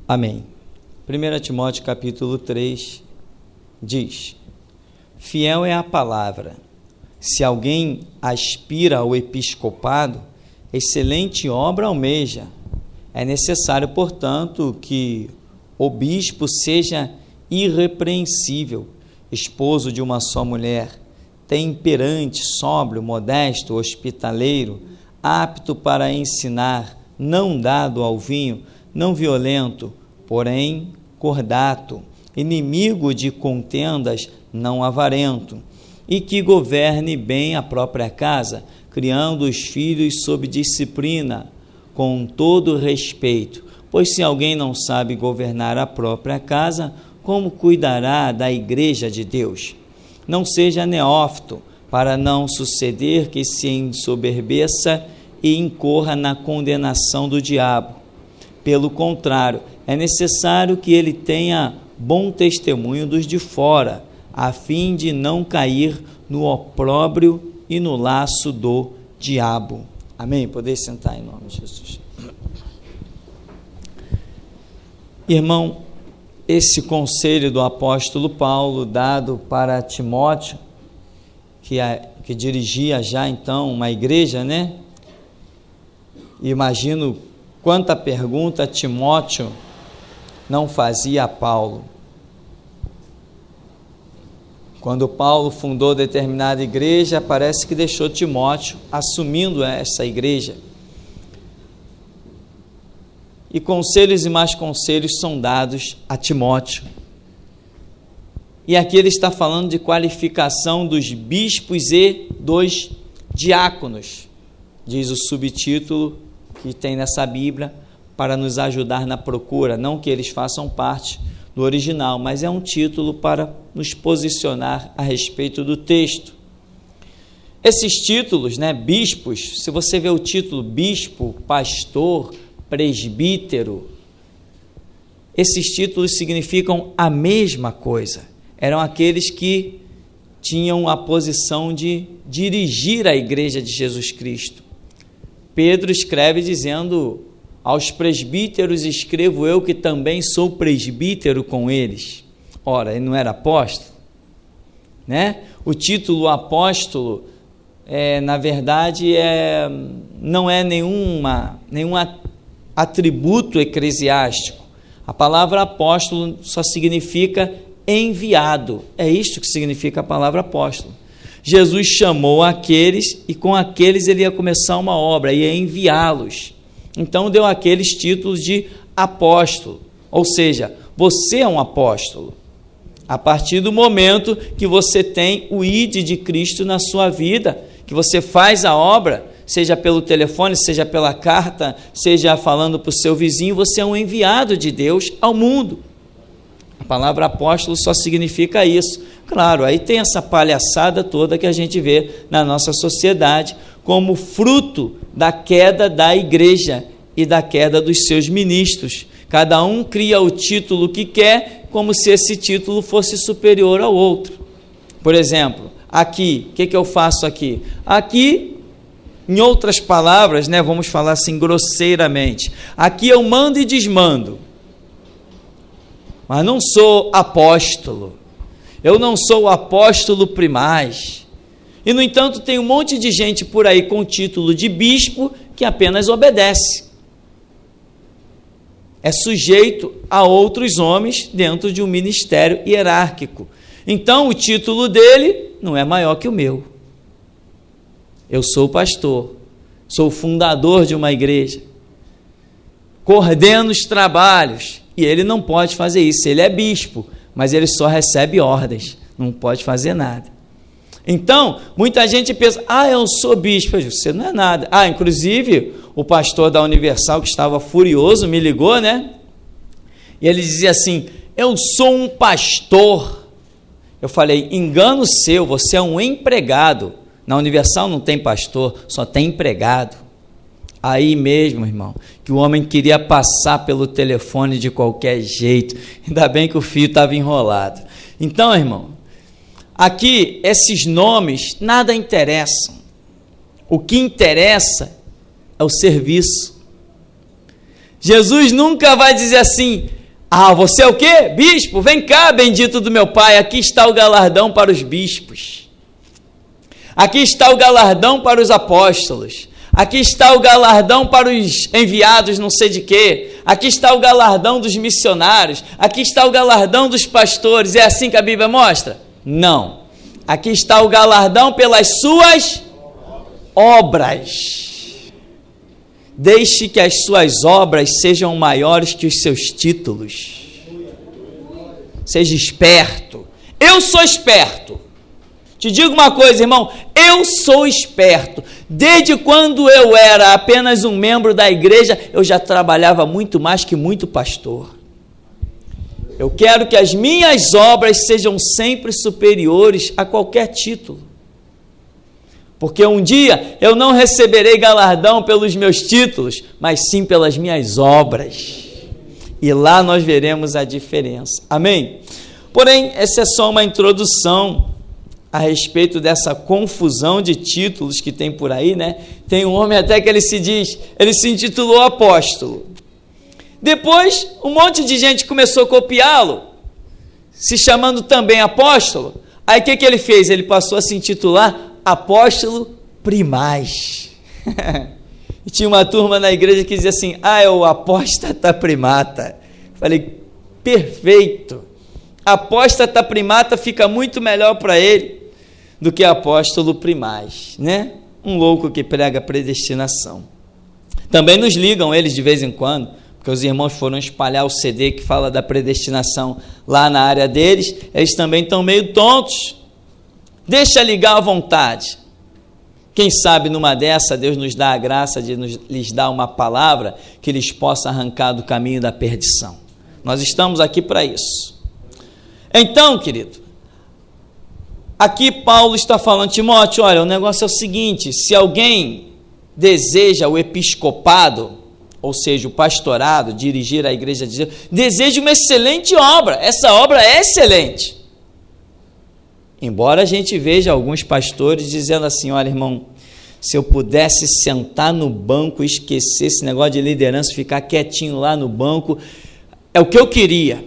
Amém. 1 Timóteo capítulo 3 diz: fiel é a palavra. Se alguém aspira ao episcopado, excelente obra almeja. É necessário, portanto, que o bispo seja irrepreensível, esposo de uma só mulher, temperante, sóbrio, modesto, hospitaleiro, apto para ensinar, não dado ao vinho, não violento, porém cordato, inimigo de contendas, não avarento, e que governe bem a própria casa, criando os filhos sob disciplina, com todo respeito. Pois se alguém não sabe governar a própria casa, como cuidará da igreja de Deus? Não seja neófito, para não suceder que se ensoberbeça e incorra na condenação do diabo. Pelo contrário, é necessário que ele tenha bom testemunho dos de fora, a fim de não cair no opróbrio e no laço do diabo. Amém? Poder sentar em nome de Jesus. Irmão, esse conselho do apóstolo Paulo, dado para Timóteo, que dirigia já então uma igreja, né? Imagino quanta pergunta Timóteo não fazia a Paulo. Quando Paulo fundou determinada igreja, parece que deixou Timóteo assumindo essa igreja. E conselhos e mais conselhos são dados a Timóteo. E aqui ele está falando de qualificação dos bispos e dos diáconos, diz o subtítulo que tem nessa Bíblia, para nos ajudar na procura, não que eles façam parte do original, mas é um título para nos posicionar a respeito do texto. Esses títulos, né, bispos, se você vê o título bispo, pastor, presbítero, esses títulos significam a mesma coisa. Eram aqueles que tinham a posição de dirigir a igreja de Jesus Cristo. Pedro escreve dizendo: aos presbíteros escrevo eu, que também sou presbítero com eles. Ora, ele não era apóstolo, né? O título apóstolo, na verdade, não é nenhum atributo eclesiástico. A palavra apóstolo só significa enviado. É isto que significa a palavra apóstolo. Jesus chamou aqueles e com aqueles ele ia começar uma obra, ia enviá-los. Então deu aqueles títulos de apóstolo, ou seja, você é um apóstolo. A partir do momento que você tem o ID de Cristo na sua vida, que você faz a obra, seja pelo telefone, seja pela carta, seja falando para o seu vizinho, você é um enviado de Deus ao mundo. A palavra apóstolo só significa isso. Claro, aí tem essa palhaçada toda que a gente vê na nossa sociedade como fruto da queda da igreja e da queda dos seus ministros. Cada um cria o título que quer, como se esse título fosse superior ao outro. Por exemplo, aqui, o que eu faço aqui? Aqui, em outras palavras, né, vamos falar assim grosseiramente, aqui eu mando e desmando, mas não sou apóstolo. Eu não sou o apóstolo primaz. E, no entanto, tem um monte de gente por aí com o título de bispo que apenas obedece. É sujeito a outros homens dentro de um ministério hierárquico. Então, o título dele não é maior que o meu. Eu sou pastor, sou fundador de uma igreja, coordeno os trabalhos, e ele não pode fazer isso. Ele é bispo, mas ele só recebe ordens, não pode fazer nada. Então, muita gente pensa: eu sou bispo. Você não é nada. Inclusive, o pastor da Universal, que estava furioso, me ligou, né? E ele dizia assim: eu sou um pastor. Eu falei: engano seu, você é um empregado. Na Universal não tem pastor, só tem empregado. Aí mesmo, irmão, que o homem queria passar pelo telefone de qualquer jeito. Ainda bem que o fio estava enrolado. Então, irmão, aqui esses nomes nada interessam. O que interessa é o serviço. Jesus nunca vai dizer assim: Ah, você é o quê? Bispo? Vem cá, bendito do meu Pai, aqui está o galardão para os bispos. Aqui está o galardão para os apóstolos. Aqui está o galardão para os enviados não sei de quê. Aqui está o galardão dos missionários. Aqui está o galardão dos pastores. É assim que a Bíblia mostra? Não. Aqui está o galardão pelas suas obras. Deixe que as suas obras sejam maiores que os seus títulos. Seja esperto. Eu sou esperto. Te digo uma coisa, irmão, eu sou esperto. Desde quando eu era apenas um membro da igreja, eu já trabalhava muito mais que muito pastor. Eu quero que as minhas obras sejam sempre superiores a qualquer título. Porque um dia eu não receberei galardão pelos meus títulos, mas sim pelas minhas obras. E lá nós veremos a diferença. Amém? Porém, essa é só uma introdução a respeito dessa confusão de títulos que tem por aí, né? Tem um homem até que ele se intitulou apóstolo. Depois, um monte de gente começou a copiá-lo, se chamando também apóstolo. Aí o que ele fez? Ele passou a se intitular apóstolo primaz. E tinha uma turma na igreja que dizia assim, é o apóstata primata. Falei, perfeito. Apóstata primata fica muito melhor para ele do que apóstolo primaz, né? Um louco que prega predestinação. Também nos ligam eles de vez em quando, porque os irmãos foram espalhar o CD que fala da predestinação lá na área deles, eles também estão meio tontos. Deixa ligar à vontade. Quem sabe numa dessa Deus nos dá a graça de lhes dar uma palavra que lhes possa arrancar do caminho da perdição. Nós estamos aqui para isso. Então, querido, aqui Paulo está falando, Timóteo, olha, o negócio é o seguinte, se alguém deseja o episcopado, ou seja, o pastorado, dirigir a igreja de Deus, deseja uma excelente obra, essa obra é excelente. Embora a gente veja alguns pastores dizendo assim, olha, irmão, se eu pudesse sentar no banco e esquecer esse negócio de liderança, ficar quietinho lá no banco, é o que eu queria.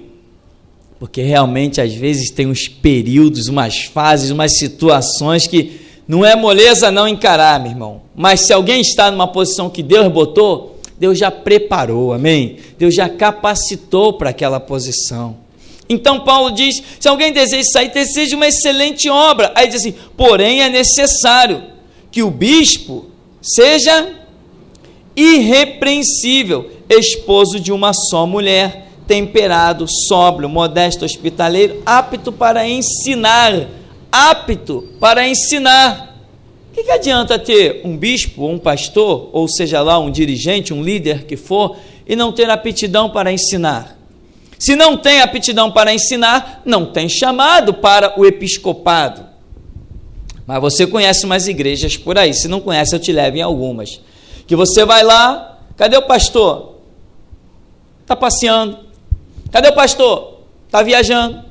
Porque realmente, às vezes, tem uns períodos, umas fases, umas situações que não é moleza não encarar, meu irmão. Mas se alguém está numa posição que Deus botou, Deus já preparou, amém? Deus já capacitou para aquela posição. Então, Paulo diz, se alguém deseja sair, deseja uma excelente obra. Aí diz assim, porém é necessário que o bispo seja irrepreensível, esposo de uma só mulher, temperado, sóbrio, modesto, hospitaleiro, apto para ensinar. Apto para ensinar. O que adianta ter um bispo, ou um pastor, ou seja lá, um dirigente, um líder que for, e não ter aptidão para ensinar? Se não tem aptidão para ensinar, não tem chamado para o episcopado. Mas você conhece umas igrejas por aí. Se não conhece, eu te levo em algumas. Que você vai lá, cadê o pastor? Está passeando. Cadê o pastor? Está viajando.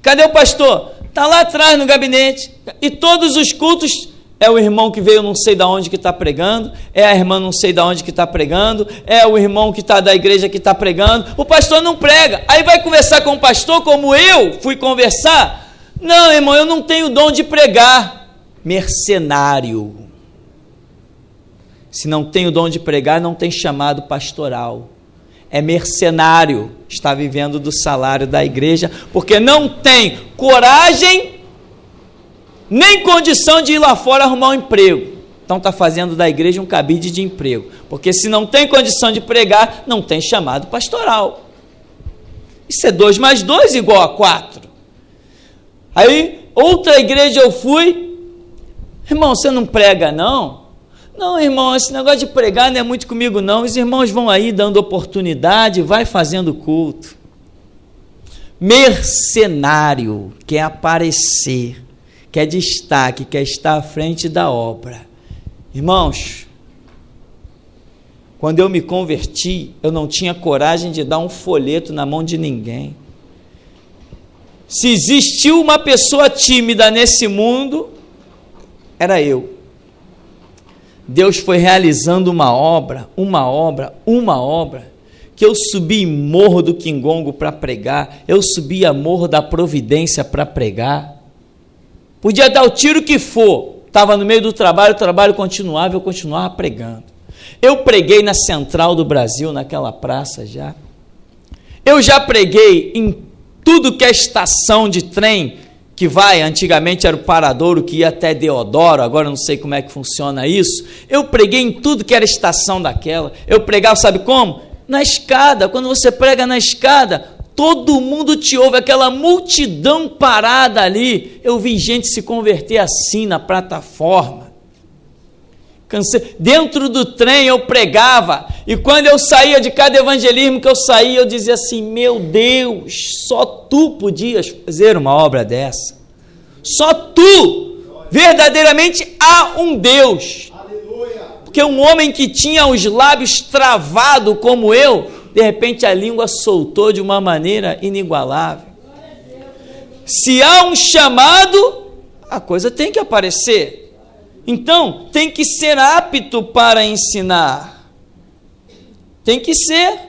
Cadê o pastor? Está lá atrás no gabinete. E todos os cultos é o irmão que veio não sei de onde que está pregando, é a irmã não sei de onde que está pregando, é o irmão que está da igreja que está pregando. O pastor não prega. Aí vai conversar com o pastor como eu fui conversar. Não, irmão, eu não tenho dom de pregar. Mercenário. Se não tem o dom de pregar, não tem chamado pastoral. É mercenário, está vivendo do salário da igreja, porque não tem coragem, nem condição de ir lá fora arrumar um emprego. Então está fazendo da igreja um cabide de emprego, porque se não tem condição de pregar, não tem chamado pastoral. Isso é 2 mais 2 igual a 4. Aí, outra igreja eu fui, irmão, você não prega não? Não, irmão, esse negócio de pregar não é muito comigo não, os irmãos vão aí dando oportunidade, vai fazendo culto. Mercenário, quer aparecer, quer destaque, quer estar à frente da obra. Irmãos, quando eu me converti, eu não tinha coragem de dar um folheto na mão de ninguém. Se existiu uma pessoa tímida nesse mundo, era eu. Deus foi realizando uma obra, que eu subi Morro do Quingongo para pregar, eu subia Morro da Providência para pregar. Podia dar o tiro que for, estava no meio do trabalho, o trabalho continuava, eu continuava pregando. Eu preguei na Central do Brasil, naquela praça já. Eu já preguei em tudo que é estação de trem, que vai, antigamente era o Paradouro, que ia até Deodoro, agora eu não sei como é que funciona isso. Eu preguei em tudo que era estação daquela. Eu pregava, sabe como? Na escada. Quando você prega na escada, todo mundo te ouve, aquela multidão parada ali. Eu vi gente se converter assim na plataforma. Dentro do trem eu pregava, e quando eu saía de cada evangelismo que eu saía, eu dizia assim: meu Deus, só tu podias fazer uma obra dessa, só tu, verdadeiramente há um Deus. Aleluia. Porque um homem que tinha os lábios travados como eu, de repente a língua soltou de uma maneira inigualável. Se há um chamado, a coisa tem que aparecer. Então, tem que ser apto para ensinar. Tem que ser.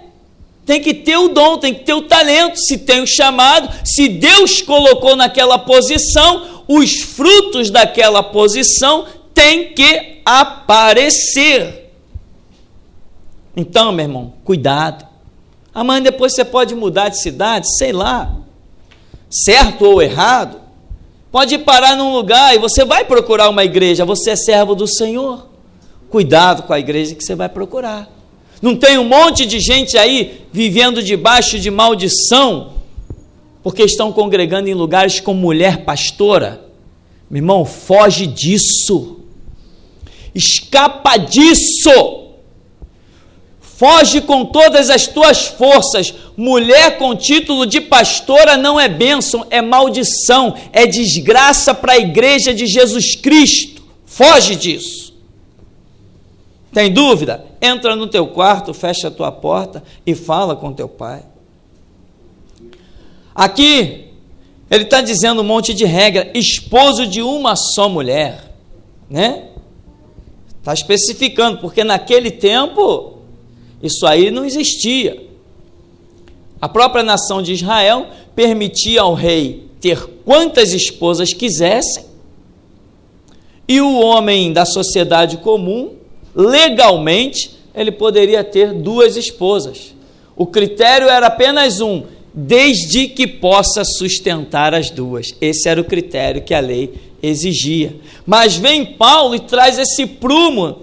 Tem que ter o dom, tem que ter o talento. Se tem o chamado, se Deus colocou naquela posição, os frutos daquela posição têm que aparecer. Então, meu irmão, cuidado. Amanhã depois você pode mudar de cidade, sei lá, certo ou errado. Pode parar num lugar e você vai procurar uma igreja, você é servo do Senhor. Cuidado com a igreja que você vai procurar. Não tem um monte de gente aí vivendo debaixo de maldição, porque estão congregando em lugares com mulher pastora? Meu irmão, foge disso. Escapa disso. Foge com todas as tuas forças. Mulher com título de pastora não é bênção, é maldição, é desgraça para a igreja de Jesus Cristo. Foge disso. Tem dúvida? Entra no teu quarto, fecha a tua porta e fala com teu pai. Aqui, ele está dizendo um monte de regra. Esposo de uma só mulher, né? Está especificando, porque naquele tempo isso aí não existia. A própria nação de Israel permitia ao rei ter quantas esposas quisessem, e o homem da sociedade comum, legalmente, ele poderia ter 2 esposas. O critério era apenas um, desde que possa sustentar as 2. Esse era o critério que a lei exigia. Mas vem Paulo e traz esse prumo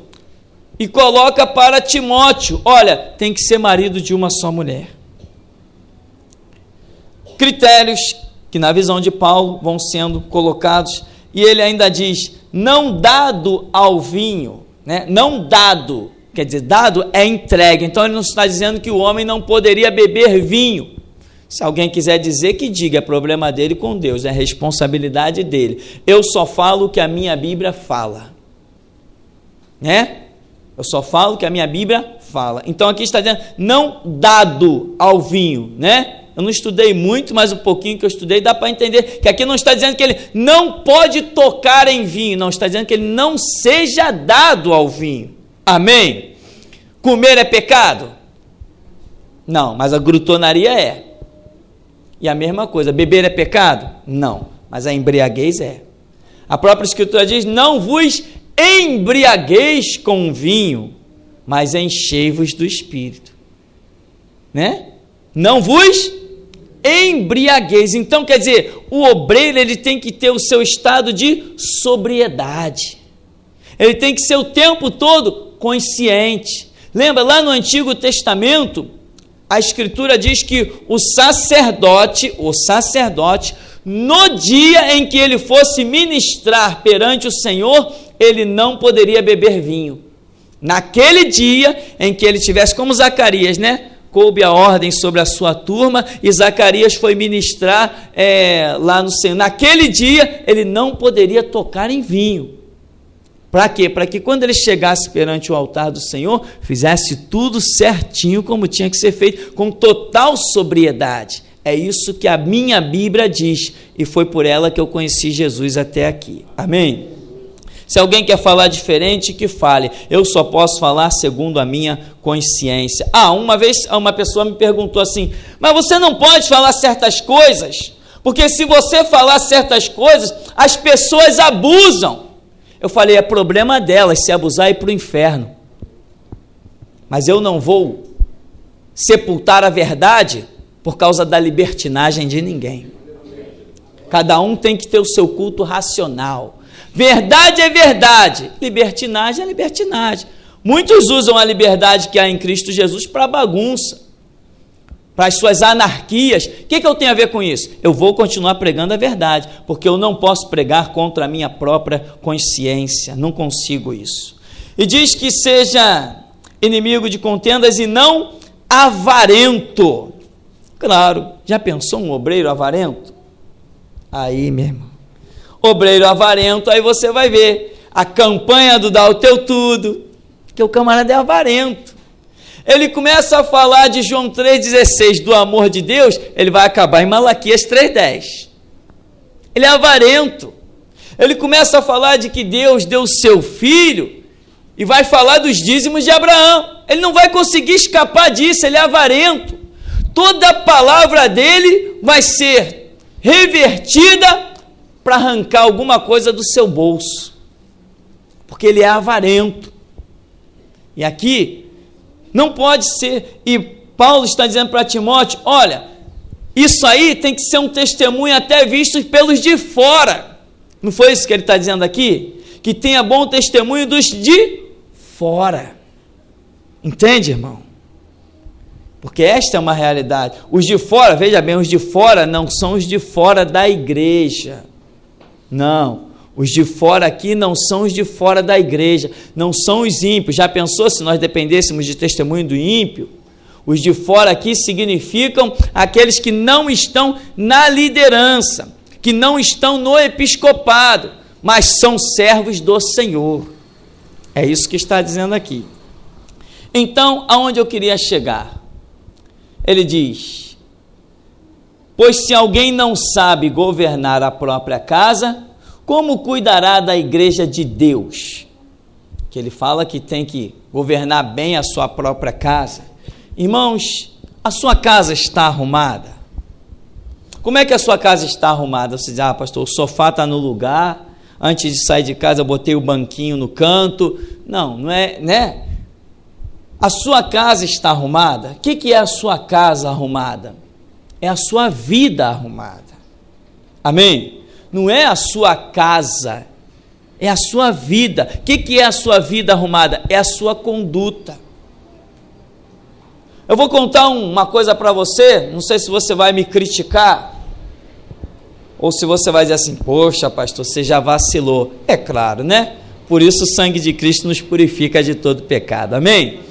e coloca para Timóteo: olha, tem que ser marido de uma só mulher. Critérios que na visão de Paulo vão sendo colocados, e ele ainda diz: não dado ao vinho, né? Não dado, quer dizer, dado é entregue. Então ele não está dizendo que o homem não poderia beber vinho. Se alguém quiser dizer, que diga, é problema dele com Deus, é responsabilidade dele. Eu só falo o que a minha Bíblia fala, né? Eu só falo o que a minha Bíblia fala. Então aqui está dizendo, não dado ao vinho, né? Eu não estudei muito, mas o pouquinho que eu estudei dá para entender que aqui não está dizendo que ele não pode tocar em vinho, não, está dizendo que ele não seja dado ao vinho. Amém? Comer é pecado? Não, mas a glutonaria é. E a mesma coisa, beber é pecado? Não, mas a embriaguez é. A própria Escritura diz, não vos embriagueis com vinho, mas enchei-vos do Espírito. Né? Não vos embriagueis. Então, quer dizer, o obreiro ele tem que ter o seu estado de sobriedade. Ele tem que ser o tempo todo consciente. Lembra, lá no Antigo Testamento, a Escritura diz que o sacerdote, no dia em que ele fosse ministrar perante o Senhor, ele não poderia beber vinho. Naquele dia em que ele tivesse, como Zacarias, né? Coube a ordem sobre a sua turma e Zacarias foi ministrar lá no Senhor. Naquele dia ele não poderia tocar em vinho. Para quê? Para que quando ele chegasse perante o altar do Senhor, fizesse tudo certinho como tinha que ser feito, com total sobriedade. É isso que a minha Bíblia diz, e foi por ela que eu conheci Jesus até aqui. Amém? Se alguém quer falar diferente, que fale. Eu só posso falar segundo a minha consciência. Uma vez uma pessoa me perguntou assim, mas você não pode falar certas coisas? Porque se você falar certas coisas, as pessoas abusam. Eu falei, é problema delas, se abusar, ir para o inferno. Mas eu não vou sepultar a verdade por causa da libertinagem de ninguém. Cada um tem que ter o seu culto racional. Verdade é verdade, libertinagem é libertinagem. Muitos usam a liberdade que há em Cristo Jesus para bagunça, para as suas anarquias. O que eu tenho a ver com isso? Eu vou continuar pregando a verdade, porque eu não posso pregar contra a minha própria consciência, não consigo isso. E diz que seja inimigo de contendas e não avarento. Claro, já pensou um obreiro avarento? Aí, meu irmão, obreiro avarento, aí você vai ver a campanha do dá o teu tudo, que o camarada é avarento. Ele começa a falar de João 3,16, do amor de Deus, ele vai acabar em Malaquias 3,10. Ele é avarento. Ele começa a falar de que Deus deu o seu filho e vai falar dos dízimos de Abraão. Ele não vai conseguir escapar disso, ele é avarento. Toda a palavra dele vai ser revertida para arrancar alguma coisa do seu bolso, porque ele é avarento. E aqui não pode ser, e Paulo está dizendo para Timóteo, olha, isso aí tem que ser um testemunho até visto pelos de fora. Não foi isso que ele está dizendo aqui? Que tenha bom testemunho dos de fora. Entende, irmão? Porque esta é uma realidade. Os de fora, veja bem, os de fora não são os de fora da igreja. Não, os de fora aqui não são os de fora da igreja, não são os ímpios. Já pensou se nós dependêssemos de testemunho do ímpio? Os de fora aqui significam aqueles que não estão na liderança, que não estão no episcopado, mas são servos do Senhor. É isso que está dizendo aqui. Então, aonde eu queria chegar? Ele diz, pois se alguém não sabe governar a própria casa, como cuidará da igreja de Deus? Que ele fala que tem que governar bem a sua própria casa. Irmãos, a sua casa está arrumada? Como é que a sua casa está arrumada? Você diz, pastor, o sofá está no lugar, antes de sair de casa eu botei o banquinho no canto. Não, não é, né? A sua casa está arrumada? O que é a sua casa arrumada? É a sua vida arrumada. Amém? Não é a sua casa, é a sua vida. O que é a sua vida arrumada? É a sua conduta. Eu vou contar uma coisa para você, não sei se você vai me criticar, ou se você vai dizer assim, poxa pastor, você já vacilou. É claro, né? Por isso o sangue de Cristo nos purifica de todo pecado. Amém?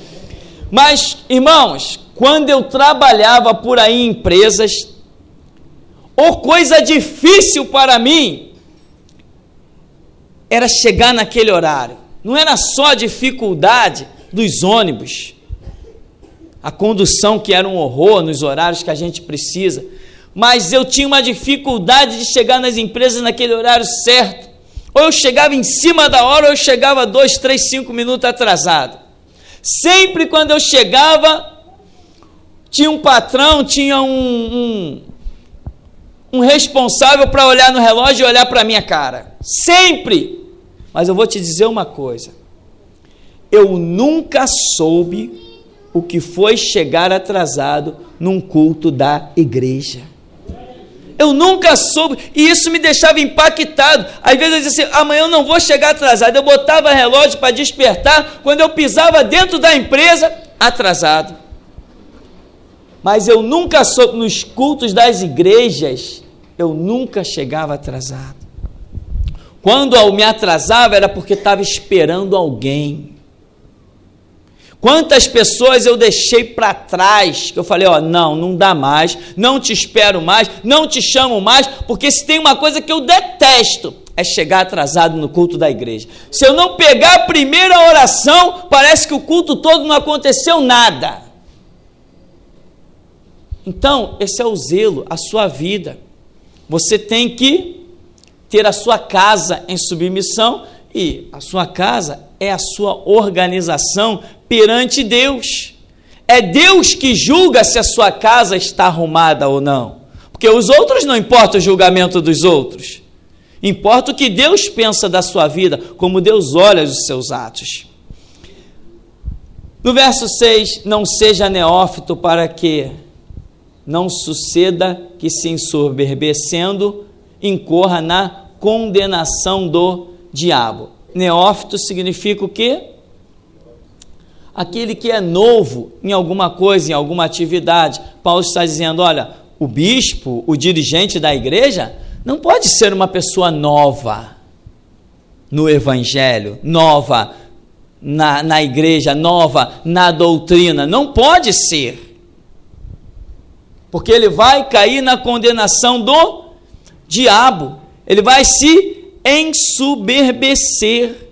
Mas, irmãos, quando eu trabalhava por aí em empresas, coisa difícil para mim era chegar naquele horário. Não era só a dificuldade dos ônibus, a condução que era um horror nos horários que a gente precisa, mas eu tinha uma dificuldade de chegar nas empresas naquele horário certo. Ou eu chegava em cima da hora, ou eu chegava 2, 3, 5 minutos atrasado. Sempre quando eu chegava, tinha um patrão, tinha um responsável para olhar no relógio e olhar para a minha cara. Sempre! Mas eu vou te dizer uma coisa. Eu nunca soube o que foi chegar atrasado num culto da igreja. Eu nunca soube, e isso me deixava impactado. Às vezes eu dizia assim, amanhã eu não vou chegar atrasado. Eu botava relógio para despertar, quando eu pisava dentro da empresa, atrasado. Mas eu nunca soube, nos cultos das igrejas, eu nunca chegava atrasado. Quando eu me atrasava, era porque estava esperando alguém. Quantas pessoas eu deixei para trás, que eu falei, não dá mais, não te espero mais, não te chamo mais, porque se tem uma coisa que eu detesto, é chegar atrasado no culto da igreja. Se eu não pegar a primeira oração, parece que o culto todo não aconteceu nada. Então, esse é o zelo, a sua vida. Você tem que ter a sua casa em submissão E a sua casa é a sua organização perante Deus. É Deus que julga se a sua casa está arrumada ou não. Porque os outros não importa o julgamento dos outros. Importa o que Deus pensa da sua vida, como Deus olha os seus atos. No verso 6, não seja neófito para que não suceda que se ensoberbecendo incorra na condenação do diabo. Neófito significa o quê? Aquele que é novo em alguma coisa, em alguma atividade. Paulo está dizendo, olha, o bispo, o dirigente da igreja, não pode ser uma pessoa nova no evangelho, nova na igreja, nova na doutrina. Não pode ser. Porque ele vai cair na condenação do diabo. Ele vai se ensoberbecer.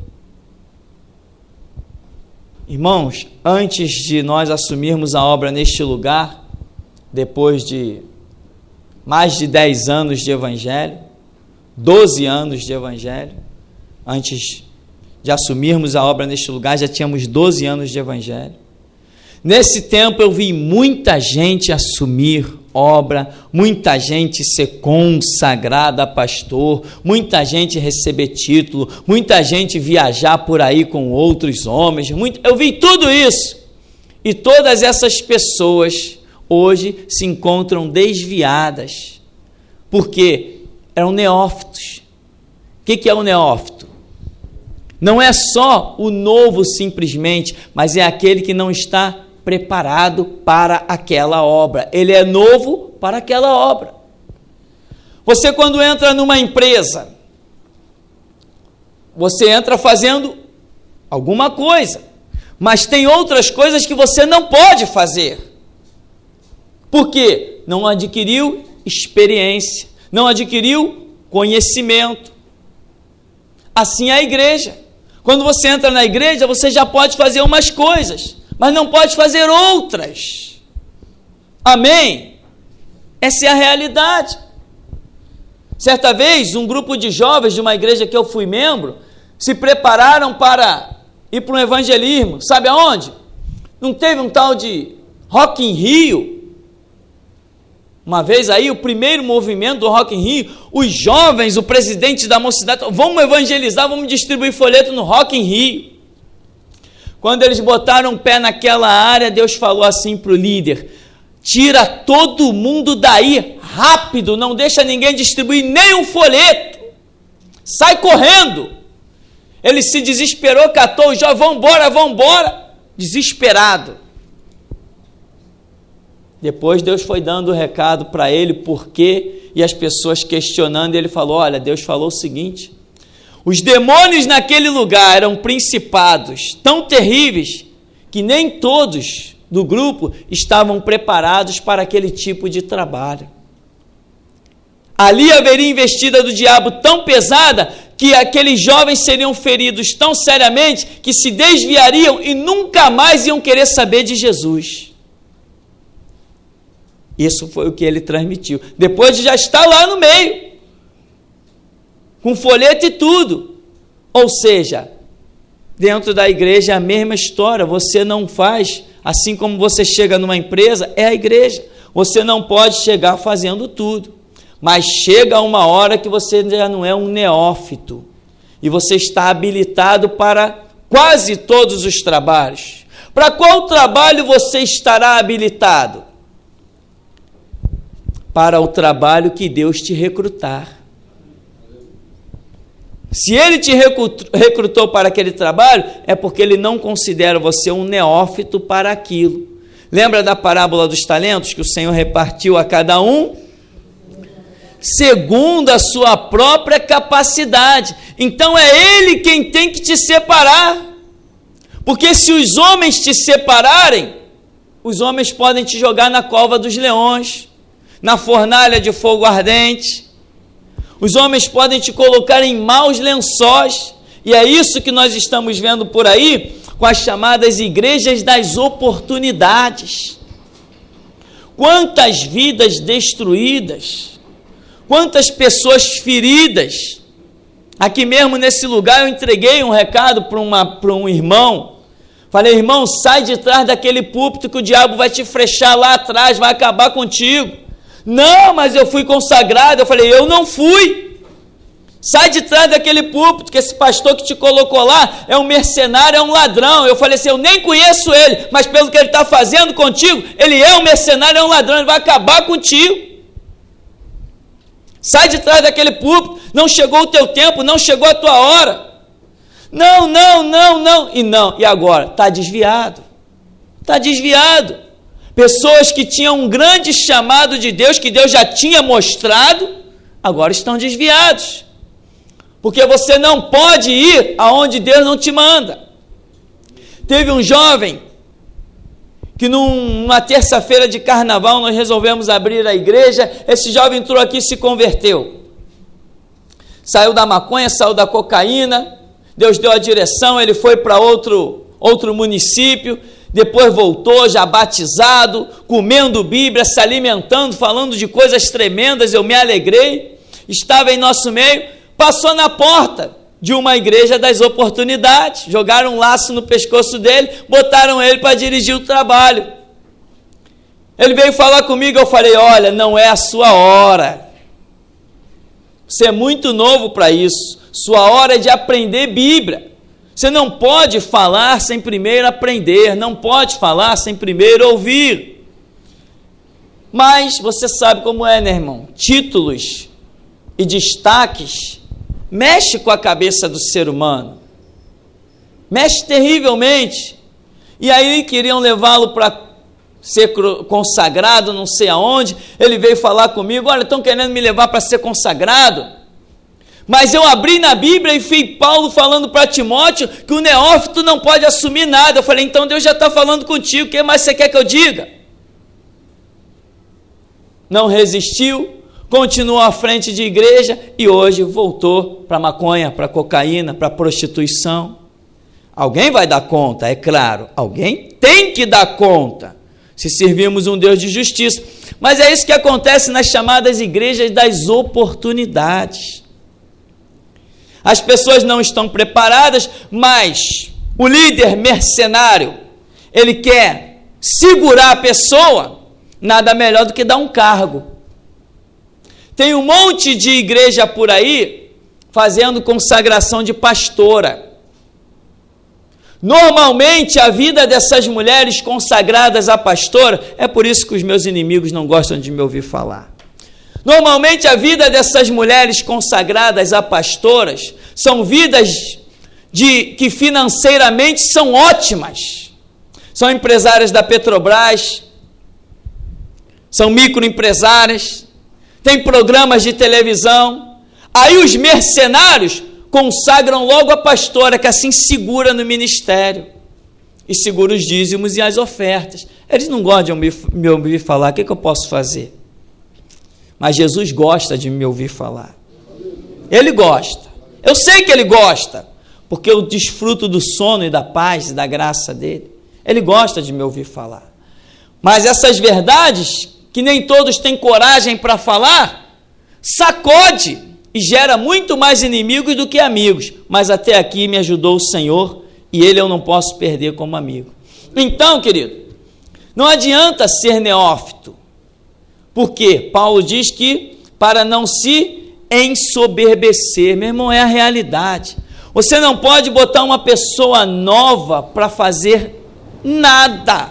Irmãos, antes de nós assumirmos a obra neste lugar, depois de mais de 10 anos de evangelho, 12 anos de evangelho, antes de assumirmos a obra neste lugar, já tínhamos 12 anos de evangelho. Nesse tempo eu vi muita gente assumir obra, muita gente ser consagrada a pastor, muita gente receber título, muita gente viajar por aí com outros homens, eu vi tudo isso. E todas essas pessoas hoje se encontram desviadas, porque eram neófitos. O que é um neófito? Não é só o novo simplesmente, mas é aquele que não está preparado para aquela obra. Ele é novo para aquela obra. Você, quando entra numa empresa, você entra fazendo alguma coisa, mas tem outras coisas que você não pode fazer. Por quê? Não adquiriu experiência, não adquiriu conhecimento. Assim é a igreja. Quando você entra na igreja, você já pode fazer umas coisas, mas não pode fazer outras. Amém? Essa é a realidade. Certa vez, um grupo de jovens de uma igreja que eu fui membro, se prepararam para ir para um evangelismo. Sabe aonde? Não teve um tal de Rock in Rio? Uma vez aí, o primeiro movimento do Rock in Rio, os jovens, o presidente da mocidade, vamos evangelizar, vamos distribuir folheto no Rock in Rio. Quando eles botaram o pé naquela área, Deus falou assim para o líder, tira todo mundo daí, rápido, não deixa ninguém distribuir nem um folheto, sai correndo. Ele se desesperou, catou os jovens, vão embora, desesperado. Depois Deus foi dando o recado para ele, por quê, e as pessoas questionando, e ele falou, olha, Deus falou o seguinte, os demônios naquele lugar eram principados tão terríveis, que nem todos do grupo estavam preparados para aquele tipo de trabalho. Ali haveria investida do diabo tão pesada, que aqueles jovens seriam feridos tão seriamente, que se desviariam e nunca mais iam querer saber de Jesus. Isso foi o que ele transmitiu. Depois de já estar lá no meio, com folheto e tudo. Ou seja, dentro da igreja é a mesma história. Você não faz, assim como você chega numa empresa, é a igreja. Você não pode chegar fazendo tudo. Mas chega uma hora que você já não é um neófito. E você está habilitado para quase todos os trabalhos. Para qual trabalho você estará habilitado? Para o trabalho que Deus te recrutar. Se Ele te recrutou para aquele trabalho, é porque Ele não considera você um neófito para aquilo. Lembra da parábola dos talentos, que o Senhor repartiu a cada um? Segundo a sua própria capacidade. Então é Ele quem tem que te separar. Porque se os homens te separarem, os homens podem te jogar na cova dos leões, na fornalha de fogo ardente. Os homens podem te colocar em maus lençóis, e é isso que nós estamos vendo por aí, com as chamadas igrejas das oportunidades. Quantas vidas destruídas, quantas pessoas feridas, Aqui mesmo nesse lugar eu entreguei um recado para um irmão. Falei: irmão, sai de trás daquele púlpito que o diabo vai te frechar lá atrás, vai acabar contigo. Não, mas eu fui consagrado. Eu falei: eu não fui. Sai de trás daquele púlpito, que esse pastor que te colocou lá é um mercenário, é um ladrão. Eu falei assim: eu nem conheço ele, mas pelo que ele está fazendo contigo, ele é um mercenário, é um ladrão, ele vai acabar contigo. Sai de trás daquele púlpito, não chegou o teu tempo, não chegou a tua hora. Não. E agora? Está desviado. Está desviado. Pessoas que tinham um grande chamado de Deus, que Deus já tinha mostrado, agora estão desviados. Porque você não pode ir aonde Deus não te manda. Teve um jovem que numa terça-feira de carnaval nós resolvemos abrir a igreja. Esse jovem entrou aqui e se converteu. Saiu da maconha, saiu da cocaína, Deus deu a direção, ele foi para outro município, depois voltou já batizado, comendo Bíblia, se alimentando, falando de coisas tremendas. Eu me alegrei, estava em nosso meio. Passou na porta de uma igreja das oportunidades, jogaram um laço no pescoço dele, botaram ele para dirigir o trabalho. Ele veio falar comigo, eu falei: olha, não é a sua hora. Você é muito novo para isso. Sua hora é de aprender Bíblia. Você não pode falar sem primeiro aprender, não pode falar sem primeiro ouvir. Mas você sabe como é, né, irmão? Títulos e destaques mexe com a cabeça do ser humano, mexe terrivelmente. E aí queriam levá-lo para ser consagrado, não sei aonde. Ele veio falar comigo: olha, estão querendo me levar para ser consagrado, mas eu abri na Bíblia e vi Paulo falando para Timóteo que o neófito não pode assumir nada. Eu falei: então Deus já está falando contigo, o que mais você quer que eu diga? Não resistiu, continuou à frente de igreja e hoje voltou para maconha, para cocaína, para prostituição. Alguém vai dar conta, é claro, alguém tem que dar conta, se servimos um Deus de justiça. Mas é isso que acontece nas chamadas igrejas das oportunidades. As pessoas não estão preparadas, mas o líder mercenário, ele quer segurar a pessoa, nada melhor do que dar um cargo. Tem um monte de igreja por aí fazendo consagração de pastora. Normalmente a vida dessas mulheres consagradas a pastora, é por isso que os meus inimigos não gostam de me ouvir falar. Normalmente a vida dessas mulheres consagradas a pastoras são vidas que financeiramente são ótimas. São empresárias da Petrobras, são microempresárias, tem programas de televisão. Aí os mercenários consagram logo a pastora, que assim segura no ministério e segura os dízimos e as ofertas. Eles não gostam de me ouvir falar, o que eu posso fazer? Mas Jesus gosta de me ouvir falar. Ele gosta. Eu sei que ele gosta, porque eu desfruto do sono e da paz e da graça dele. Ele gosta de me ouvir falar. Mas essas verdades que nem todos têm coragem para falar, sacode e gera muito mais inimigos do que amigos. Mas até aqui me ajudou o Senhor e ele eu não posso perder como amigo. Então, querido, não adianta ser neófito, porque Paulo diz que para não se ensoberbecer, meu irmão, é a realidade. Você não pode botar uma pessoa nova para fazer nada.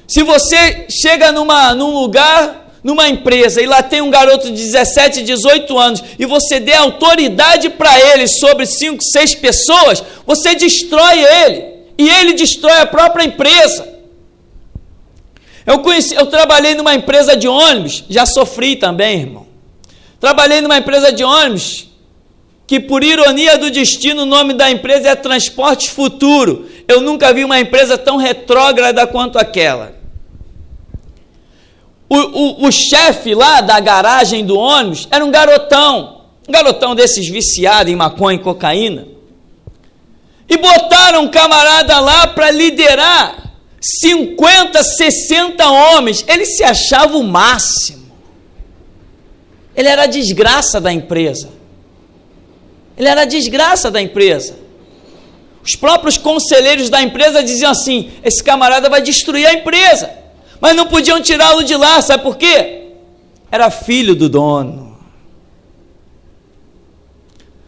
Se você chega num lugar, numa empresa, e lá tem um garoto de 17, 18 anos, e você der autoridade para ele sobre 5, 6 pessoas, você destrói ele, e ele destrói a própria empresa. Eu trabalhei numa empresa de ônibus, já sofri também, irmão. Trabalhei numa empresa de ônibus, que por ironia do destino, o nome da empresa é Transporte Futuro. Eu nunca vi uma empresa tão retrógrada quanto aquela. O chefe lá da garagem do ônibus era um garotão desses viciados em maconha e cocaína, e botaram um camarada lá para liderar 50, 60 homens. Ele se achava o máximo, ele era a desgraça da empresa. Ele era a desgraça da empresa. Os próprios conselheiros da empresa diziam assim: esse camarada vai destruir a empresa. Mas não podiam tirá-lo de lá, sabe por quê? Era filho do dono.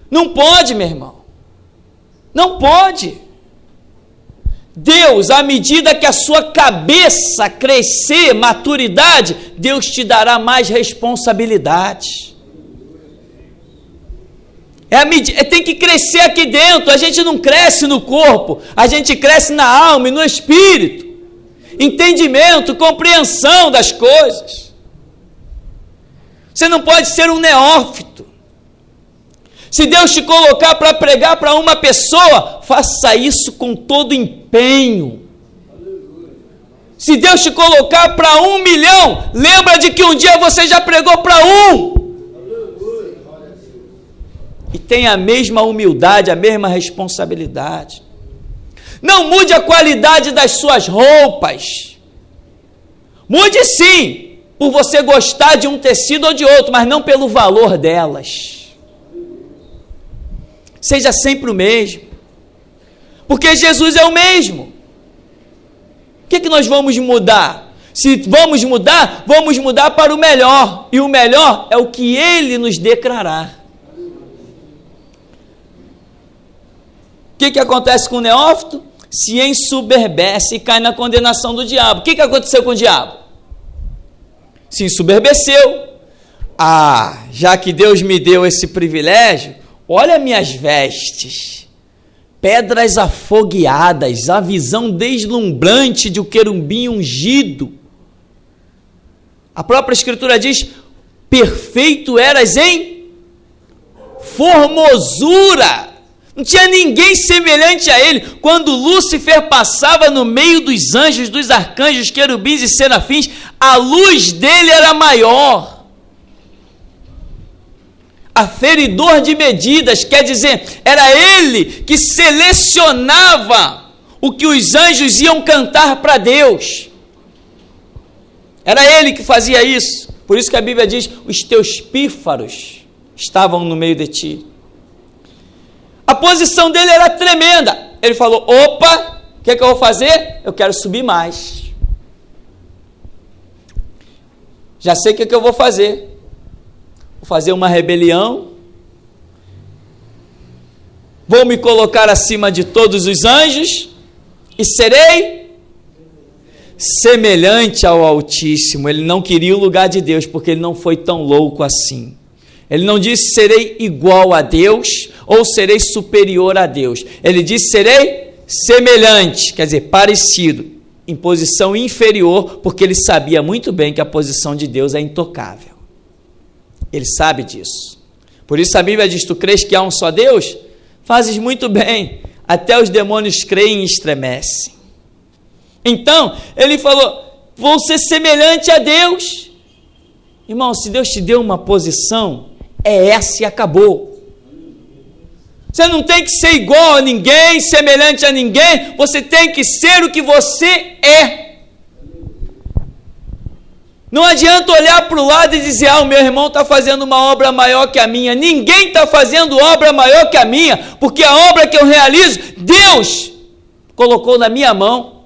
Não pode, meu irmão. Não pode. Deus, à medida que a sua cabeça crescer, maturidade, Deus te dará mais responsabilidade. Tem que crescer aqui dentro. A gente não cresce no corpo, a gente cresce na alma e no espírito. Entendimento, compreensão das coisas. Você não pode ser um neófito. Se Deus te colocar para pregar para uma pessoa, faça isso com todo empenho. Se Deus te colocar para 1 milhão, lembra de que um dia você já pregou para 1. E tenha a mesma humildade, a mesma responsabilidade. Não mude a qualidade das suas roupas. Mude sim, por você gostar de um tecido ou de outro, mas não pelo valor delas. Seja sempre o mesmo. Porque Jesus é o mesmo. O que nós vamos mudar? Se vamos mudar para o melhor. E o melhor é o que Ele nos declarar. O que acontece com o neófito? Se ensoberbece e cai na condenação do diabo. O que aconteceu com o diabo? Se ensoberbeceu. Já que Deus me deu esse privilégio, olha minhas vestes, pedras afogueadas, a visão deslumbrante de um querubim ungido. A própria Escritura diz: perfeito eras em formosura. Não tinha ninguém semelhante a ele. Quando Lúcifer passava no meio dos anjos, dos arcanjos, querubins e serafins, a luz dele era maior. Aferidor de medidas, quer dizer, era ele que selecionava o que os anjos iam cantar para Deus. Era ele que fazia isso. Por isso que a Bíblia diz: os teus pífaros estavam no meio de ti. A posição dele era tremenda. Ele falou: opa, o que eu vou fazer? Eu quero subir mais. Já sei o que eu vou fazer. Vou fazer uma rebelião. Vou me colocar acima de todos os anjos e serei semelhante ao Altíssimo. Ele não queria o lugar de Deus, porque ele não foi tão louco assim. Ele não disse serei igual a Deus ou serei superior a Deus. Ele disse serei semelhante, quer dizer, parecido, em posição inferior, porque ele sabia muito bem que a posição de Deus é intocável. Ele sabe disso. Por isso a Bíblia diz: tu crês que há um só Deus? Fazes muito bem. Até os demônios creem e estremecem. Então, ele falou: vou ser semelhante a Deus. Irmão, se Deus te deu uma posição, é essa e acabou. Você não tem que ser igual a ninguém, semelhante a ninguém. Você tem que ser o que você é. Não adianta olhar para o lado e dizer: o meu irmão está fazendo uma obra maior que a minha. Ninguém está fazendo obra maior que a minha, porque a obra que eu realizo, Deus colocou na minha mão.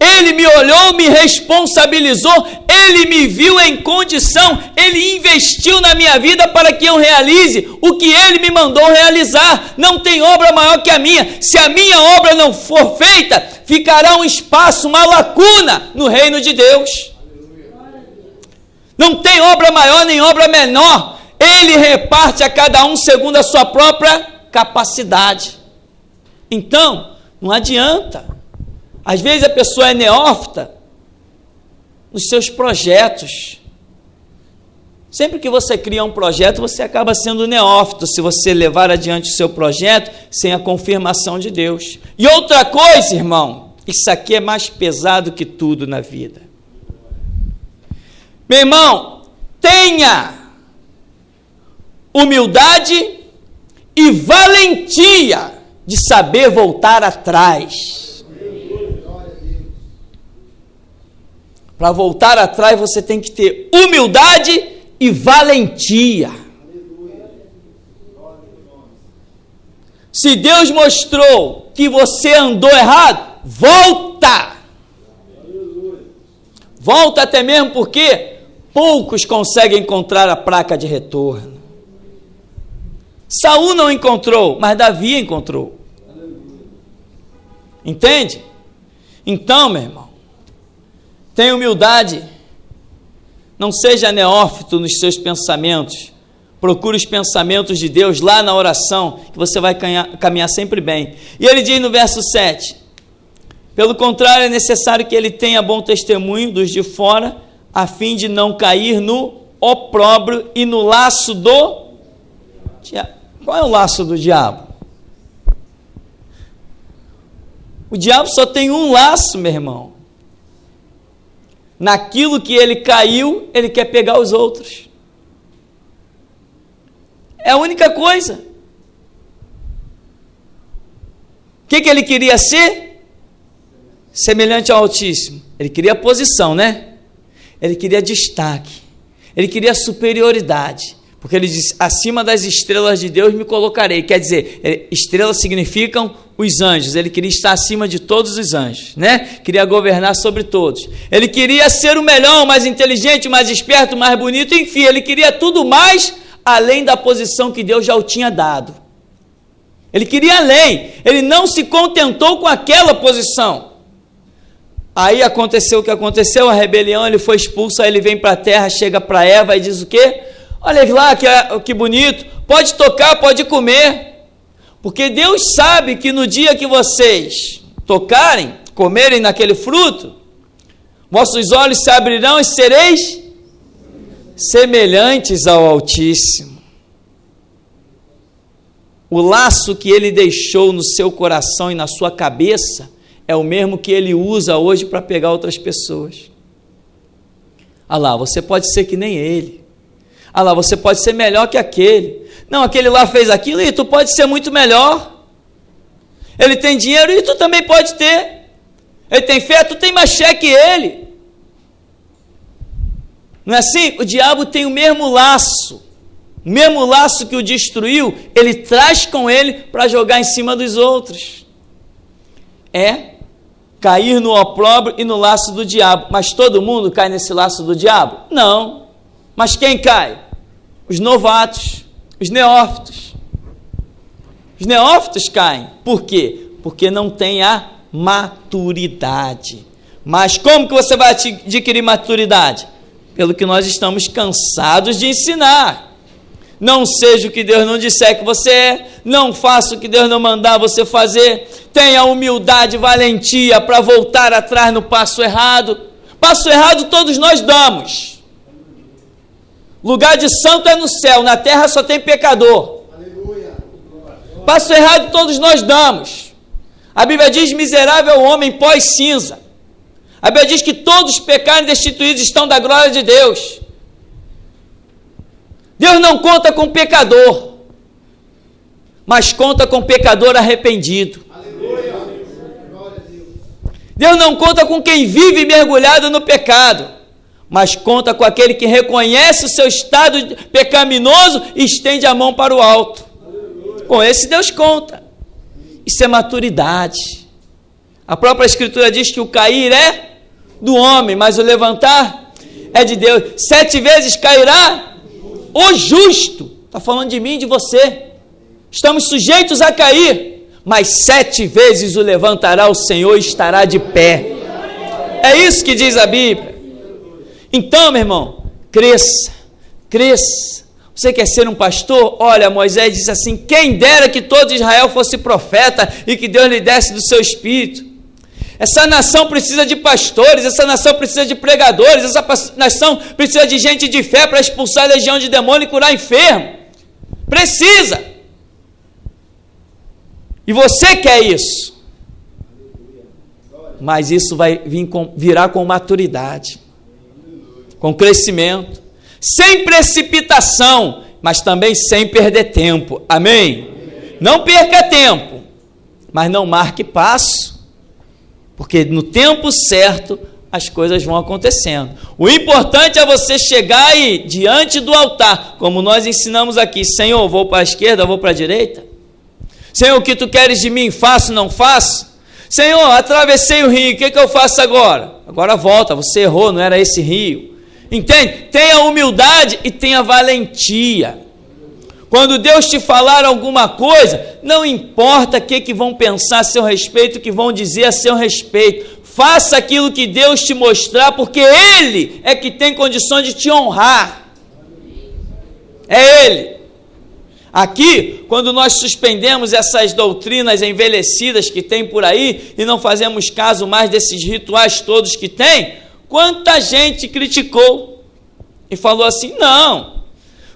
Ele me olhou, me responsabilizou, Ele me viu em condição, Ele investiu na minha vida para que eu realize o que Ele me mandou realizar. Não tem obra maior que a minha. Se a minha obra não for feita, ficará um espaço, uma lacuna no reino de Deus. Não tem obra maior nem obra menor. Ele reparte a cada um segundo a sua própria capacidade. Então, não adianta. Às vezes a pessoa é neófita nos seus projetos. Sempre que você cria um projeto, você acaba sendo neófito, se você levar adiante o seu projeto sem a confirmação de Deus. E outra coisa, irmão, isso aqui é mais pesado que tudo na vida. Meu irmão, tenha humildade e valentia de saber voltar atrás. Para voltar atrás, você tem que ter humildade e valentia. Se Deus mostrou que você andou errado, volta! Volta até mesmo porque poucos conseguem encontrar a placa de retorno. Saul não encontrou, mas Davi encontrou. Entende? Então, meu irmão, tenha humildade. Não seja neófito nos seus pensamentos. Procure os pensamentos de Deus lá na oração, que você vai caminhar sempre bem. E ele diz no verso 7, pelo contrário, é necessário que ele tenha bom testemunho dos de fora, a fim de não cair no opróbrio e no laço do diabo. Qual é o laço do diabo? O diabo só tem um laço, meu irmão. Naquilo que ele caiu, ele quer pegar os outros. É a única coisa. O que ele queria ser? Semelhante ao Altíssimo. Ele queria posição, né? Ele queria destaque. Ele queria superioridade. Porque ele diz, acima das estrelas de Deus me colocarei. Quer dizer, estrelas significam os anjos. Ele queria estar acima de todos os anjos, né? Queria governar sobre todos. Ele queria ser o melhor, o mais inteligente, o mais esperto, o mais bonito. Enfim, ele queria tudo mais além da posição que Deus já o tinha dado. Ele queria além. Ele não se contentou com aquela posição. Aí aconteceu o que aconteceu, a rebelião, ele foi expulso, aí ele vem para a terra, chega para Eva e diz o quê? Olha lá que bonito, pode tocar, pode comer, porque Deus sabe que no dia que vocês tocarem, comerem naquele fruto, vossos olhos se abrirão e sereis semelhantes ao Altíssimo. O laço que ele deixou no seu coração e na sua cabeça é o mesmo que ele usa hoje para pegar outras pessoas. Ah lá, você pode ser que nem ele. Ah lá, você pode ser melhor que aquele. Não, aquele lá fez aquilo e tu pode ser muito melhor. Ele tem dinheiro e tu também pode ter. Ele tem fé, tu tem mais fé que ele. Não é assim? O diabo tem o mesmo laço que o destruiu, ele traz com ele para jogar em cima dos outros. É cair no opróbrio e no laço do diabo. Mas todo mundo cai nesse laço do diabo? Não. Mas quem cai? Os novatos, os neófitos. Os neófitos caem. Por quê? Porque não tem a maturidade. Mas como que você vai adquirir maturidade? Pelo que nós estamos cansados de ensinar. Não seja o que Deus não disser que você é, não faça o que Deus não mandar você fazer, tenha humildade e valentia para voltar atrás no passo errado. Passo errado todos nós damos. Lugar de santo é no céu, na terra só tem pecador. Passo errado todos nós damos. A Bíblia diz, miserável é o homem pós-cinza. A Bíblia diz que todos pecaram e destituídos estão da glória de Deus. Deus não conta com pecador, mas conta com pecador arrependido. Deus não conta com quem vive mergulhado no pecado, mas conta com aquele que reconhece o seu estado pecaminoso e estende a mão para o alto. Com esse Deus conta. Isso é maturidade. A própria Escritura diz que o cair é do homem, mas o levantar é de Deus. 7 vezes cairá o justo. Está falando de mim e de você. Estamos sujeitos a cair, mas 7 vezes o levantará o Senhor e estará de pé. É isso que diz a Bíblia. Então, meu irmão, cresça, cresça. Você quer ser um pastor? Olha, Moisés disse assim, quem dera que todo Israel fosse profeta e que Deus lhe desse do seu espírito. Essa nação precisa de pastores, essa nação precisa de pregadores, essa nação precisa de gente de fé para expulsar a legião de demônio e curar enfermo. Precisa. E você quer isso. Mas isso vai virá com maturidade, com crescimento, sem precipitação, mas também sem perder tempo. Amém? Não perca tempo, mas não marque passo. Porque no tempo certo as coisas vão acontecendo. O importante é você chegar aí diante do altar, como nós ensinamos aqui, Senhor, vou para a esquerda, vou para a direita? Senhor, o que tu queres de mim, faço, não faço? Senhor, atravessei o rio, o que eu faço agora? Agora volta, você errou, não era esse rio. Entende? Tenha humildade e tenha valentia. Quando Deus te falar alguma coisa, não importa o que vão pensar a seu respeito, o que vão dizer a seu respeito. Faça aquilo que Deus te mostrar, porque Ele é que tem condições de te honrar. É Ele. Aqui, quando nós suspendemos essas doutrinas envelhecidas que tem por aí, e não fazemos caso mais desses rituais todos que tem, quanta gente criticou e falou assim, não,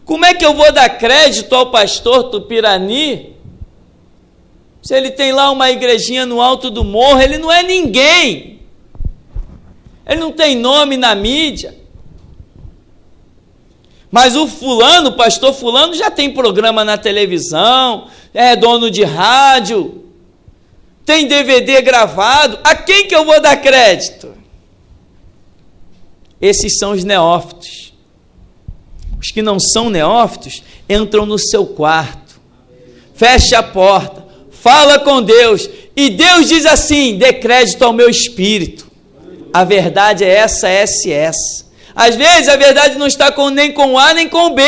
como é que eu vou dar crédito ao pastor Tupirani, se ele tem lá uma igrejinha no alto do morro, ele não é ninguém, ele não tem nome na mídia, mas o fulano, o pastor fulano já tem programa na televisão, é dono de rádio, tem DVD gravado, a quem que eu vou dar crédito? Esses são os neófitos. Os que não são neófitos entram no seu quarto, fecha a porta, fala com Deus, e Deus diz assim, dê crédito ao meu espírito. A verdade é essa, essa e essa. Às vezes a verdade não está nem com A nem com B,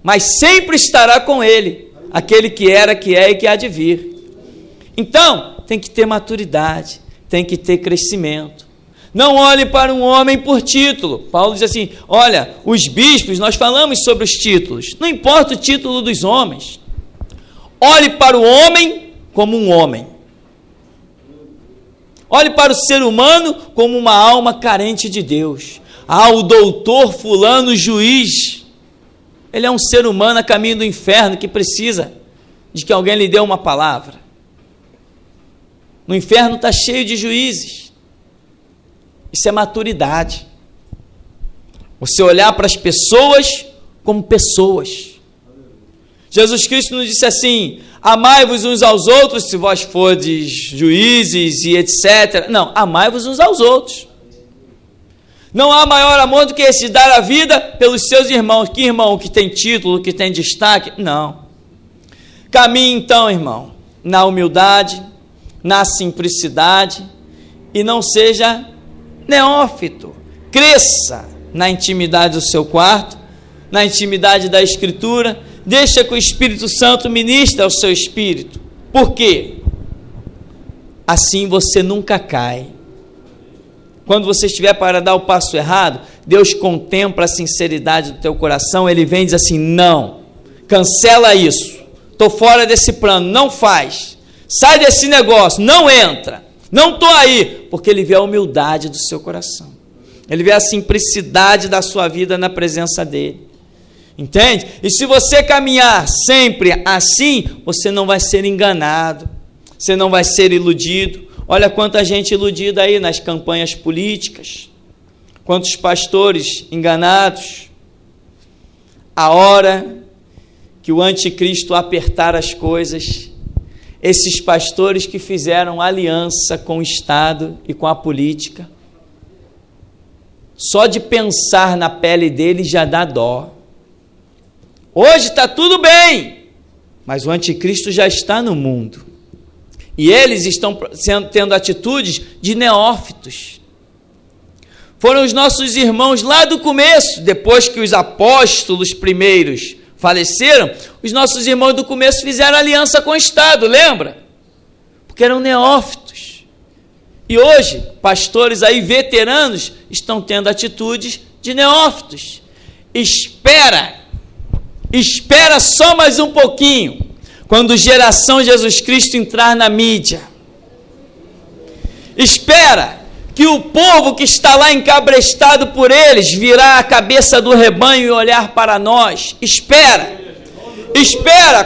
mas sempre estará com Ele, aquele que era, que é e que há de vir. Então, tem que ter maturidade, tem que ter crescimento. Não olhe para um homem por título. Paulo diz assim, olha, os bispos, nós falamos sobre os títulos, não importa o título dos homens. Olhe para o homem como um homem. Olhe para o ser humano como uma alma carente de Deus. O doutor fulano, juiz, ele é um ser humano a caminho do inferno que precisa de que alguém lhe dê uma palavra. No inferno está cheio de juízes. Isso é maturidade. Você olhar para as pessoas como pessoas. Jesus Cristo nos disse assim, amai-vos uns aos outros, se vós fordes juízes e etc. Não, amai-vos uns aos outros. Não há maior amor do que esse, dar a vida pelos seus irmãos. Que irmão que tem título, que tem destaque? Não. Caminhe então, irmão, na humildade, na simplicidade, e não seja neófito. Cresça na intimidade do seu quarto, na intimidade da Escritura, deixa que o Espírito Santo ministre ao seu espírito. Por quê? Assim você nunca cai. Quando você estiver para dar o passo errado, Deus contempla a sinceridade do teu coração, Ele vem e diz assim, não, cancela isso, estou fora desse plano, não faz, sai desse negócio, não entra, não estou aí, porque Ele vê a humildade do seu coração, Ele vê a simplicidade da sua vida na presença dEle, entende? E se você caminhar sempre assim, você não vai ser enganado, você não vai ser iludido. Olha quanta gente iludida aí nas campanhas políticas, quantos pastores enganados. A hora que o anticristo apertar as coisas, esses pastores que fizeram aliança com o Estado e com a política, só de pensar na pele deles já dá dó. Hoje está tudo bem, mas o anticristo já está no mundo. E eles estão tendo atitudes de neófitos. Foram os nossos irmãos lá do começo, depois que os apóstolos primeiros faleceram, os nossos irmãos do começo fizeram aliança com o Estado, lembra? Porque eram neófitos. E hoje, pastores aí veteranos estão tendo atitudes de neófitos. Espera só mais um pouquinho. Quando Geração Jesus Cristo entrar na mídia, espera que o povo que está lá encabrestado por eles virá a cabeça do rebanho e olhar para nós. Espera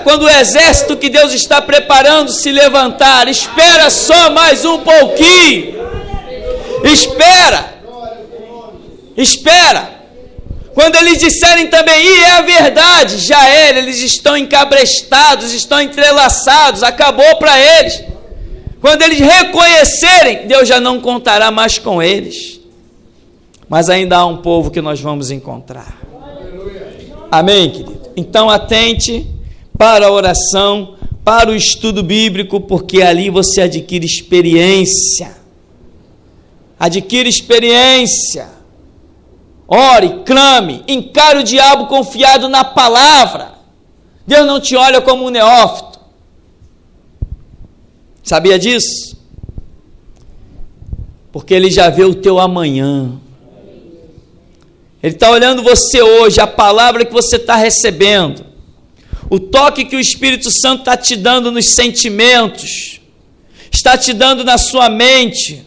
quando o exército que Deus está preparando se levantar, espera só mais um pouquinho, espera. Quando eles disserem também, e é a verdade, já era, eles estão encabrestados, estão entrelaçados, acabou para eles. Quando eles reconhecerem, Deus já não contará mais com eles. Mas ainda há um povo que nós vamos encontrar. Amém, querido? Então atente para a oração para o estudo bíblico, porque ali você adquire experiência. Adquire experiência. Ore, clame, encare o diabo confiado na palavra. Deus não te olha como um neófito. Sabia disso? Porque Ele já vê o teu amanhã. Ele está olhando você hoje, a palavra que você está recebendo, o toque que o Espírito Santo está te dando nos sentimentos, está te dando na sua mente,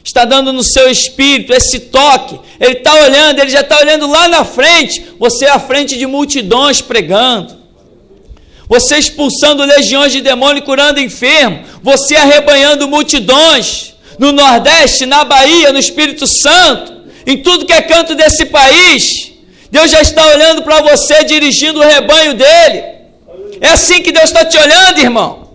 está dando no seu espírito, esse toque. Ele está olhando, ele já está olhando lá na frente, você à frente de multidões pregando, você expulsando legiões de demônio e curando enfermo, você arrebanhando multidões, no Nordeste, na Bahia, no Espírito Santo, em tudo que é canto desse país. Deus já está olhando para você, dirigindo o rebanho dele. É assim que Deus está te olhando, irmão,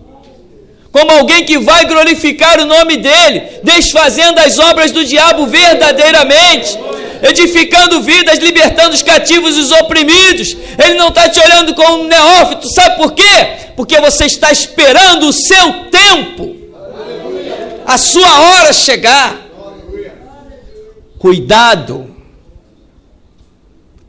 como alguém que vai glorificar o nome dele, desfazendo as obras do diabo verdadeiramente, edificando vidas, libertando os cativos e os oprimidos. Ele não está te olhando como um neófito. Sabe por quê? Porque você está esperando o seu tempo, a sua hora chegar. Cuidado.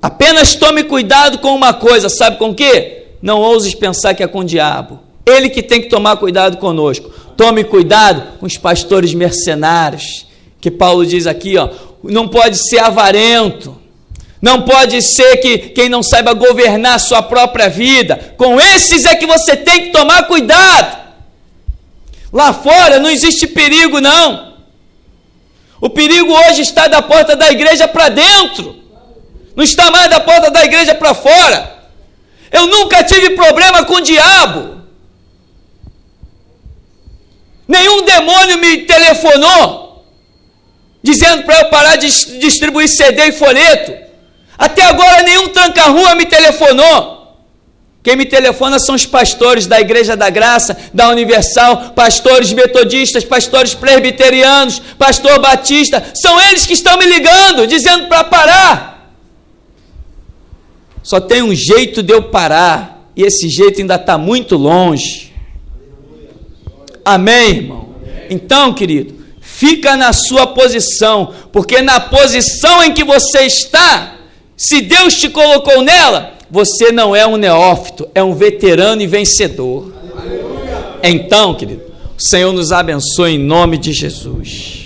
Apenas tome cuidado com uma coisa, sabe com o quê? Não ouses pensar que é com o diabo. Ele que tem que tomar cuidado conosco. Tome cuidado com os pastores mercenários, que Paulo diz aqui, ó, não pode ser avarento, não pode ser que quem não saiba governar a sua própria vida. Com esses é que você tem que tomar cuidado. Lá fora não existe perigo, não. O perigo hoje está da porta da igreja para dentro, não está mais da porta da igreja para fora. Eu nunca tive problema com o diabo. Nenhum demônio me telefonou dizendo para eu parar de distribuir CD e folheto. Até agora nenhum tranca-rua me telefonou. Quem me telefona são os pastores da Igreja da Graça, da Universal, pastores metodistas, pastores presbiterianos, pastor batista. São eles que estão me ligando, dizendo para parar. Só tem um jeito de eu parar, e esse jeito ainda está muito longe. Amém, irmão? Então, querido, fica na sua posição, porque na posição em que você está, se Deus te colocou nela, você não é um neófito, é um veterano e vencedor. Então, querido, o Senhor nos abençoe em nome de Jesus.